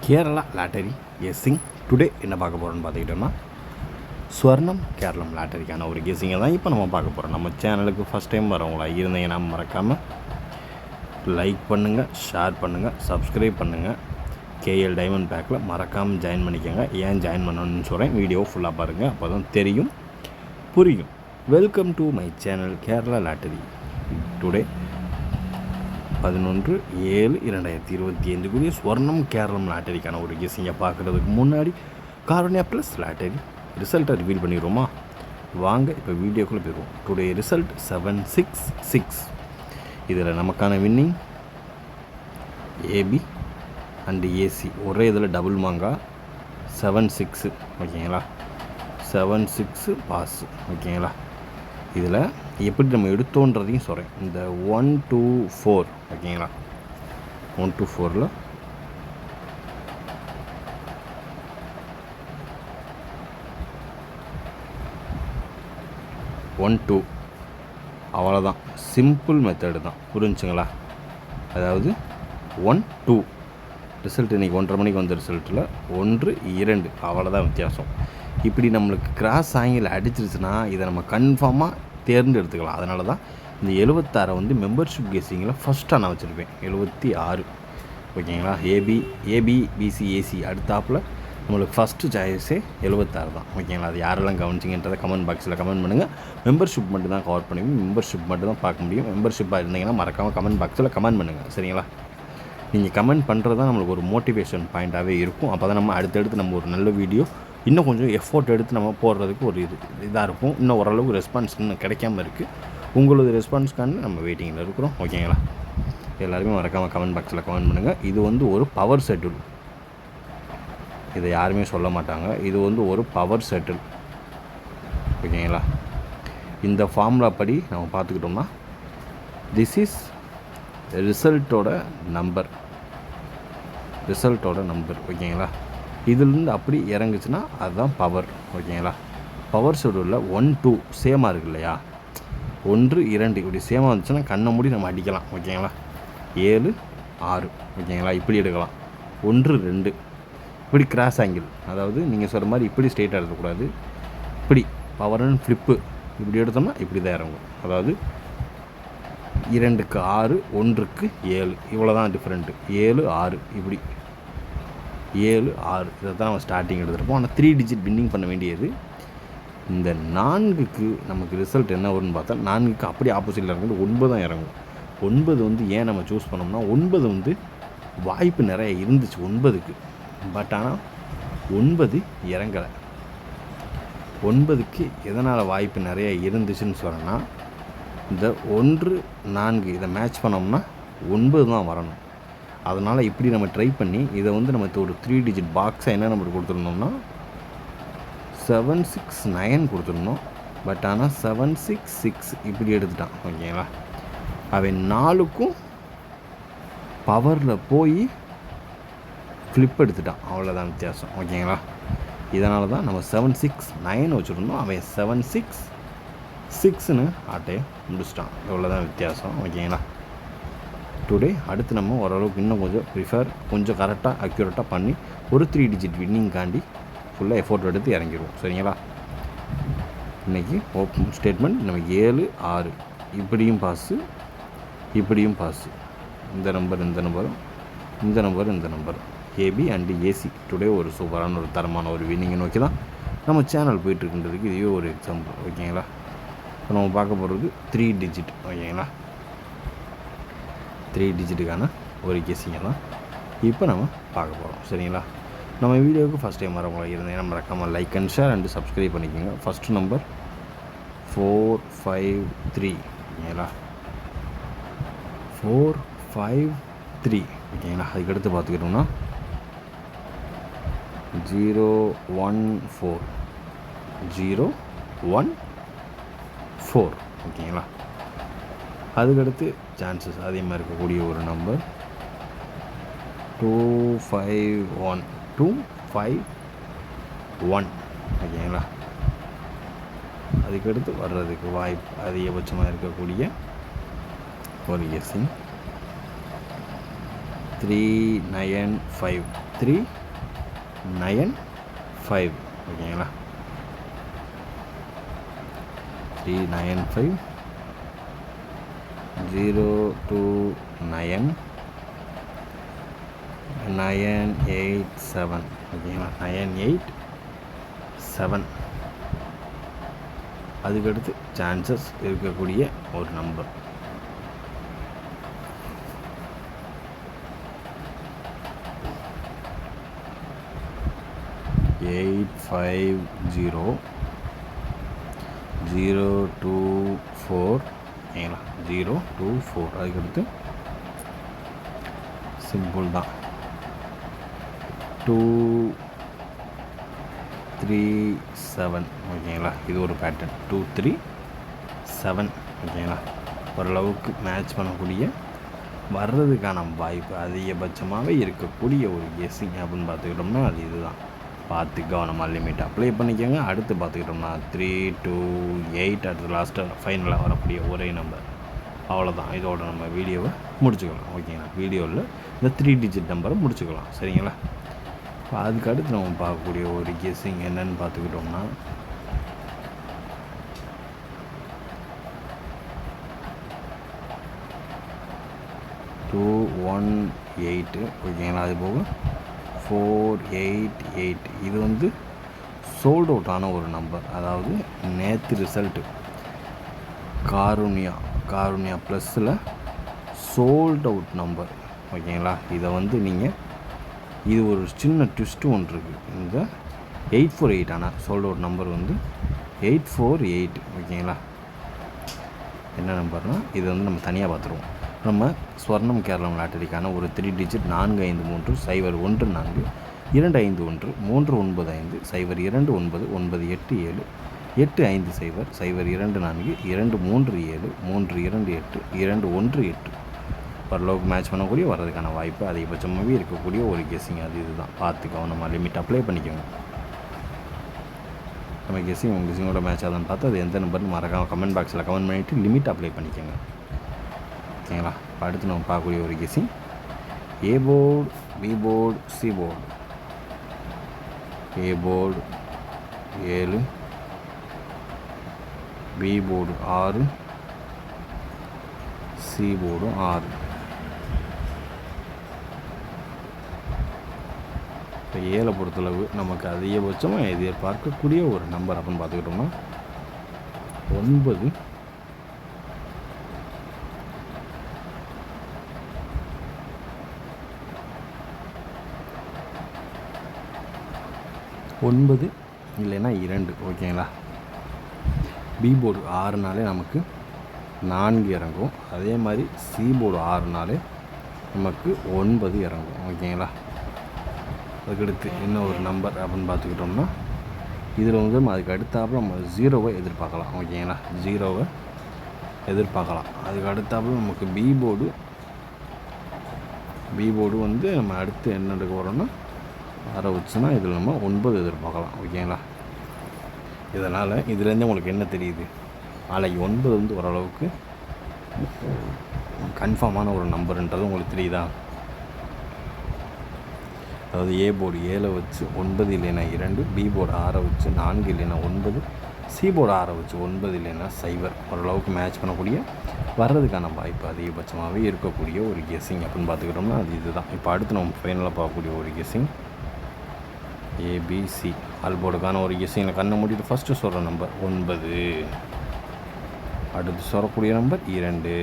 Kerala lottery guessing today என்ன பார்க்க போகிறோன்னு பார்த்துக்கிட்டோம்னா ஸ்வர்ணம் கேரளம் லாட்டரிக்கான ஒரு கெஸ்ஸிங்கை தான் இப்போ நம்ம பார்க்க போகிறோம். நம்ம சேனலுக்கு ஃபஸ்ட் டைம் வரவங்களா இருந்தீங்கன்னா மறக்காமல் லைக் பண்ணுங்கள், ஷேர் பண்ணுங்கள், சப்ஸ்கிரைப் பண்ணுங்கள். கேஎல் டைமண்ட் பேக்கில் மறக்காமல் ஜாயின் பண்ணிக்கோங்க. ஏன் ஜாயின் பண்ணணும்னு சொல்கிறேன், வீடியோ ஃபுல்லாக பாருங்கள், அப்போ தான் தெரியும், புரியும். Welcome to my channel Kerala lottery. Today 11/7/2025 Swarnam Keralam லாட்டரிக்கான ஒரு கெஸ்ஸிங்கை பார்க்குறதுக்கு முன்னாடி காரணியா ப்ளஸ் லாட்டரி ரிசல்ட்டை ரிவீல் பண்ணிடுவோமா? வாங்க இப்போ வீடியோக்குள்ளே போயிடுவோம். Today result 766. இதில் நமக்கான வின்னிங் ஏபி அண்டு ஏசி ஒரே இதில் டபுள் மாங்கா 76. ஓகேங்களா, 76 பாஸ். ஓகேங்களா, இதில் எப்படி நம்ம எடுத்தோன்றதையும் சொல்கிறேன். இந்த 1 2 4 ஓகேங்களா, 1 2 4ல் ஒன் டூ அவ்வளோதான். சிம்பிள் மெத்தடு தான், புரிஞ்சுங்களா? அதாவது 1 2 ரிசல்ட் இன்றைக்கி 1:30 மணிக்கு வந்த ரிசல்ட்டில் 1 2 அவ்வளோதான் வித்தியாசம். இப்படி நம்மளுக்கு கிராஸ் ஆங்கில் அடிச்சிருச்சுன்னா இதை நம்ம கன்ஃபார்மாக தேர்ந்தெடுத்துக்கலாம். அதனால தான் இந்த 76 வந்து மெம்பர்ஷிப் கெஸ்ஸிங்கில் ஃபஸ்ட்டாக நான் வச்சுருப்பேன். 76 ஓகேங்களா. ஏபி பிசி ஏசி அடுத்தாப்பில் நம்மளுக்கு ஃபஸ்ட்டு சாய்ஸே 76 தான். ஓகேங்களா, அது யாரெல்லாம் கவனிச்சிங்கன்றதை கமெண்ட் பாக்ஸில் கமெண்ட் பண்ணுங்கள். மெம்பர்ஷிப் மட்டும் தான் கவர் பண்ணுவீங்க, மெம்பர்ஷிப் மட்டும் தான் பார்க்க முடியும். மெம்பர்ஷிப்பாக இருந்தீங்கன்னா மறக்காமல் கமெண்ட் பாக்ஸில் கமெண்ட் பண்ணுங்கள், சரிங்களா? நீங்கள் கமெண்ட் பண்ணுறது தான் நம்மளுக்கு ஒரு மோட்டிவேஷன் பாயிண்ட்டாகவே இருக்கும். அப்போ தான் நம்ம அடுத்தடுத்து நம்ம ஒரு நல்ல வீடியோ இன்னும் கொஞ்சம் எஃபோர்ட் எடுத்து நம்ம போடுறதுக்கு ஒரு இதாக இருக்கும். இன்னும் ஓரளவுக்கு ரெஸ்பான்ஸ் இன்னும் கிடைக்காம இருக்குது. உங்களது ரெஸ்பான்ஸ்க்கான நம்ம வெயிட்டிங்கில் இருக்கிறோம். ஓகேங்களா, எல்லாருமே மறக்காமல் கமெண்ட் பாக்ஸில் கமெண்ட் பண்ணுங்கள். இது வந்து ஒரு பவர் செட்டில், இதை யாருமே சொல்ல மாட்டாங்க. இது வந்து ஒரு பவர் செட்டில். ஓகேங்களா, இந்த ஃபார்முலா படி நம்ம பார்த்துக்கிட்டோம்னா திஸ் இஸ் ரிசல்ட்டோட நம்பர். ஓகேங்களா, இதிலிருந்து அப்படி இறங்குச்சுன்னா அதுதான் பவர். ஓகேங்களா, பவர் ஷெட்யூலில் 1 2 சேமாக இருக்குது இல்லையா, 1 2 இப்படி சேமாக வந்துச்சுன்னா கண்ணை மூடி நம்ம அடிக்கலாம். ஓகேங்களா, 7 6 ஓகேங்களா, இப்படி எடுக்கலாம். 1 2 இப்படி கிராஸ் ஆங்கிள், அதாவது நீங்கள் சொல்கிற மாதிரி இப்படி ஸ்ட்ரெயிட்டாக எடுக்கக்கூடாது, இப்படி பவர் அண்ட் ஃப்ளிப்பு இப்படி எடுத்தோம்னா இப்படி தான் இறங்கும். அதாவது 2க்கு 6 1க்கு 7 இவ்வளோ தான் டிஃப்ரெண்ட்டு. 7 6 இப்படி 7 6 இதை தான் நம்ம ஸ்டார்டிங் எடுத்துருப்போம். ஆனால் 3 டிஜிட் வின்னிங் பண்ண வேண்டியது. இந்த 4க்கு நமக்கு ரிசல்ட் என்ன வரும்னு பார்த்தா 4க்கு அப்படியே ஆப்போசிட்டில் இறங்குது 9 தான் இறங்கும். 9 வந்து ஏன் நம்ம சூஸ் பண்ணோம்னா 9 வந்து வாய்ப்பு நிறைய இருந்துச்சு 9க்கு. பட் ஆனால் 9 இறங்கலை. 9க்கு எதனால் வாய்ப்பு நிறைய இருந்துச்சுன்னு சொன்னோன்னா இந்த 1 4 இதை மேட்ச் பண்ணோம்னா 9 தான் வரணும். அதனால் இப்படி நம்ம ட்ரை பண்ணி இதை வந்து நம்ம ஒரு 3 டிஜிட் பாக்ஸை என்ன நம்பர் கொடுத்துருந்தோம்னா 769 கொடுத்துருந்தோம். பட் ஆனால் 766 இப்படி எடுத்துட்டான். ஓகேங்களா, அவன் 4க்கும் பவரில் போய் ஃப்ளிப் எடுத்துட்டான், அவ்வளோதான் வித்தியாசம். ஓகேங்களா, இதனால தான் நம்ம 769 வச்சுருந்தோம், அவன் 766ன்னு ஆட்டையை முடிச்சிட்டான். இவ்வளோதான் வித்தியாசம். ஓகேங்களா, டுடே அடுத்து நம்ம ஓரளவுக்கு இன்னும் கொஞ்சம் கரெக்டாக அக்யூரேட்டாக பண்ணி ஒரு 3 டிஜிட் வின்னிங்காண்டி ஃபுல்லாக எஃபோர்ட் எடுத்து இறங்கிடுவோம், சரிங்களா? இன்றைக்கி ஓப்பன் ஸ்டேட்மெண்ட் நம்ம 7 6 இப்படியும் பாஸு இப்படியும் பாஸு, இந்த நம்பரும் ஏபி அண்டு ஏசி டுடே ஒரு சூப்பரான ஒரு தரமான ஒரு வின்னிங்கை நோக்கி தான் நம்ம சேனல் போயிட்டுருக்குன்றதுக்கு இதுவே ஒரு எக்ஸாம்பிள். ஓகேங்களா, இப்போ நம்ம பார்க்க போகிறது 3 டிஜிட். ஓகேங்களா, 3 டிஜிட்டுக்கான ஒரு கெஸ்ஸிங்கை தான் இப்போ நம்ம பார்க்க போகிறோம், சரிங்களா? நம்ம வீடியோவுக்கு ஃபஸ்ட் டைம் வரவங்களா இருந்தீங்கன்னா மறக்காமல் like and share and subscribe பண்ணிக்கோங்க. First number 453. ஓகேங்களா, 453. ஓகேங்களா, அதுக்கடுத்து பார்த்துக்கிட்டோம்னா 014. ஓகேங்களா, அதுக்கடுத்து சான்சஸ் அதே மாதிரி இருக்கக்கூடிய ஒரு நம்பர் 251. ஓகேங்களா, அதுக்கடுத்து வர்றதுக்கு வாய்ப்பு அதிகபட்சமாக இருக்கக்கூடிய ஒரு கெஸ்ஸிங் 395 395 ஓகேங்களா. 395 029 987 ஓகேங்களா. 987 அதுக்கடுத்து சான்சஸ் இருக்கக்கூடிய ஒரு நம்பர். எயிட் 024 ஓகேங்களா. 024 அதுக்கடுத்து சிம்பிள் தான் 237 ஓகேங்களா. இது ஒரு பேட்டர்ன் 237 ஓகேங்களா. ஓரளவுக்கு மேட்ச் பண்ணக்கூடிய வர்றதுக்கான வாய்ப்பு அதிகபட்சமாகவே இருக்கக்கூடிய ஒரு கெஸ்ஸிங் அப்படின்னு பார்த்துக்கிட்டோம்னா அது இதுதான். பார்த்து கவனமாக லிமிட் அப்ளை பண்ணிக்கோங்க. அடுத்து பார்த்துக்கிட்டோம்னா 328 அடுத்து லாஸ்ட்டாக ஃபைனலாக வரக்கூடிய ஒரே நம்பர். அவ்வளோதான். இதோட நம்ம வீடியோவை முடிச்சுக்கலாம் ஓகேங்களா. வீடியோவில் இந்த 3 டிஜிட் நம்பரை முடிச்சுக்கலாம் சரிங்களா. அதுக்கு அடுத்து நம்ம பார்க்கக்கூடிய ஒரு கெஸ்ஸிங் என்னன்னு பார்த்துக்கிட்டோம்னா 218 ஓகேங்களா. அது போக 488 இது வந்து சோல்ட் அவுட் ஆன ஒரு நம்பர். அதாவது நேற்று ரிசல்ட்டு காருண்யா ப்ளஸில் சோல்ட் அவுட் நம்பர் ஓகேங்களா. இதை வந்து நீங்கள் இது ஒரு சின்ன ட்விஸ்ட்டு ஒன்று இருக்குது. இந்த 848 ஆனால் சோல்ட் அவுட் நம்பர் வந்து 848 ஓகேங்களா. என்ன நம்பர்னால் இது வந்து நம்ம தனியாக பார்த்துருவோம். நம்ம ஸ்வர்ணம் கேரளம் லாட்டரிக்கான ஒரு 3 டிஜிட் 453 014 251 395 029 987 850 024 237 328 218 ஓரளவுக்கு மேட்ச் பண்ணக்கூடிய வர்றதுக்கான வாய்ப்பு அதிகபட்சமாகவே இருக்கக்கூடிய ஒரு கெஸ்ஸிங். அது இதுதான். பார்த்து கவனமாக லிமிட் அப்ளை பண்ணிக்கோங்க. நம்ம கெஸ்ஸிங் உங்கள் கெஸ்ஸிங்கோட மேட்ச் ஆகுதுன்னு பார்த்து அது எந்த நம்பர்னு மறக்காமல் கமெண்ட் பாக்ஸில் கமெண்ட் பண்ணிவிட்டு லிமிட் அப்ளை பண்ணிக்கோங்க ஓகேங்களா. அடுத்து நம்ம பார்க்கக்கூடிய ஒரு guessing A board, B board, C board. A board 7, B board 6, C board 6. இப்போ ஏழை பொறுத்தளவு நமக்கு அதிகபட்சமாக எதிர்பார்க்கக்கூடிய ஒரு நம்பர் அப்படின்னு பார்த்துக்கிட்டோம்னா 9 9 இல்லைன்னா 2 ஓகேங்களா. பி போர்டு 6நாலே நமக்கு 4 இறங்கும். அதே மாதிரி சி போர்டு 6நாலே நமக்கு 9 இறங்கும் ஓகேங்களா. அதுக்கடுத்து என்ன ஒரு நம்பர் அப்படின்னு பார்த்துக்கிட்டோம்னா இதில் வந்து அதுக்கு அடுத்தாப்புல நம்ம 0வை எதிர்பார்க்கலாம் ஓகேங்களா. 0வை எதிர்பார்க்கலாம். அதுக்கு அடுத்தாப்புல நமக்கு பி போர்டு வந்து நம்ம அடுத்து என்ன எடுக்க போகிறோம்னா 6 வச்சுன்னா இதில் நம்ம 9 எதிர்பார்க்கலாம் ஓகேங்களா. இதனால் இதுலேருந்து உங்களுக்கு என்ன தெரியுது, நாளைக்கு 9 வந்து ஓரளவுக்கு கன்ஃபார்மான ஒரு நம்பருன்றது உங்களுக்கு தெரியுதா. அதாவது ஏ போர்டு 7 வச்சு 9 இல்லைன்னா 2, பி போர்டு 6 வச்சு 4 இல்லைன்னா 9, சி போர்டு 6 வச்சு 9 இல்லைன்னா 0 ஓரளவுக்கு மேட்ச் பண்ணக்கூடிய வர்றதுக்கான வாய்ப்பு அதிகபட்சமாகவே இருக்கக்கூடிய ஒரு கெஸ்ஸிங் அப்படின்னு பார்த்துக்கிட்டோம்னா அது இதுதான். இப்போ அடுத்து நம்ம ஃபைனலாக பார்க்கக்கூடிய ஒரு கெஸ்ஸிங் ஏபிசி ஆல் போர்டுக்கான ஒரு கெஸ்ஸிங்கில் கண்ணை மூடிட்டு ஃபஸ்ட்டு சொல்கிற நம்பர் 9, அடுத்து சொல்லக்கூடிய நம்பர் 2,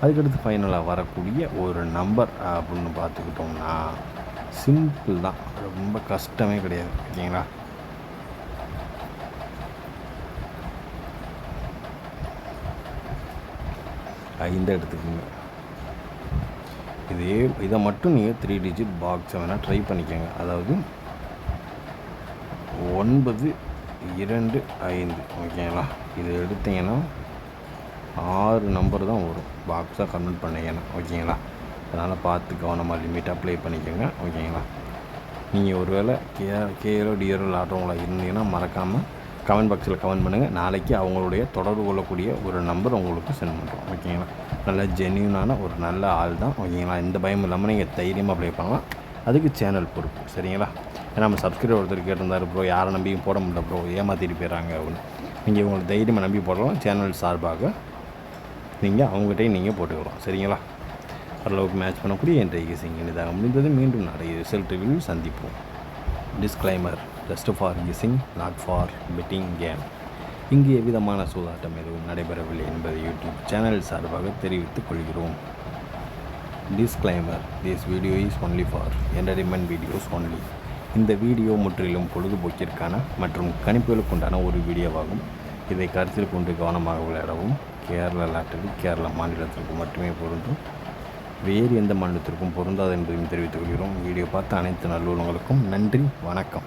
அதுக்கடுத்து ஃபைனலாக வரக்கூடிய ஒரு நம்பர் அப்படின்னு பார்த்துக்கிட்டோம்னா சிம்பிள் தான், ரொம்ப கஷ்டமே கிடையாது ஓகேங்களா. இந்த எடுத்துக்கோங்க. இதை மட்டும் நீங்கள் 3 டிஜிட் பாக்ஸை வேணால் ட்ரை பண்ணிக்கோங்க. அதாவது 925 ஓகேங்களா. இதை எடுத்தீங்கன்னா 6 நம்பர் தான் வரும் பாக்ஸாக கன்வெர்ட் பண்ணிங்கன்னா ஓகேங்களா. அதனால் பார்த்து கவனமாக லிமிட் அப்ளை பண்ணிக்கோங்க ஓகேங்களா. நீங்கள் ஒரு வேளை கேஆரோ டிஆரோ விளாட்றவங்களா இருந்தீங்கன்னா மறக்காமல் கமெண்ட் பாக்ஸில் கமெண்ட் பண்ணுங்கள். நாளைக்கு அவங்களுடைய தொடர்பு கொள்ளக்கூடிய ஒரு நம்பர் உங்களுக்கு சென்ட் பண்ணுறோம். ஓகேங்களா? நல்ல ஜென்யூனான ஒரு நல்ல ஆள் தான். ஓகேங்களா? எந்த பயம் இல்லாமல் நீங்கள் தைரியமாக அப்ளை பண்ணலாம். அதுக்கு சேனல் பொறுப்பு. சரிங்களா? ஏன்னா நம்ம சப்ஸ்கிரைபர் ஒருத்தர் கேட்டிருந்தார், ப்ரோ யாரை நம்பியும் போட முடியல ப்ரோ, ஏமாற்றிட்டு போயிடறாங்க அப்படின்னு. நீங்கள் உங்களுக்கு தைரியமாக நம்பி போடலாம். சேனல் சார்பாக நீங்கள் அவங்ககிட்டையும் நீங்கள் போட்டுக்கலாம். சரிங்களா? ஓரளவுக்கு மேட்ச் பண்ணக்கூடிய என் கைசிங் இதாக முடிந்தது. மீண்டும் நிறைய ரிசல்ட் ரிவ்யூ சந்திப்போம். Disclaimer: just for guessing, not for betting game. இங்கு எவ்விதமான சூதாட்டம் எதுவும் நடைபெறவில்லை என்பதை யூடியூப் சேனல் சார்பாக தெரிவித்துக் கொள்கிறோம். Disclaimer: this video is only for entertainment videos only. இந்த வீடியோ முற்றிலும் பொழுதுபோக்கிற்கான மற்றும் கணிப்புகளுக்குண்டான ஒரு வீடியோவாகும். இதை கருத்தில் கொண்டு கவனமாக விளையாடவும். கேரளா லாட்டரி கேரளா மாநிலத்திற்கு மட்டுமே பொருந்தும், வேறு எந்த மாநிலத்திற்கும் பொருந்தாது என்பதையும் தெரிவித்துக் கொள்கிறோம். வீடியோ பார்த்த அனைத்து நல்லுள்ளங்களுக்கும் நன்றி, வணக்கம்.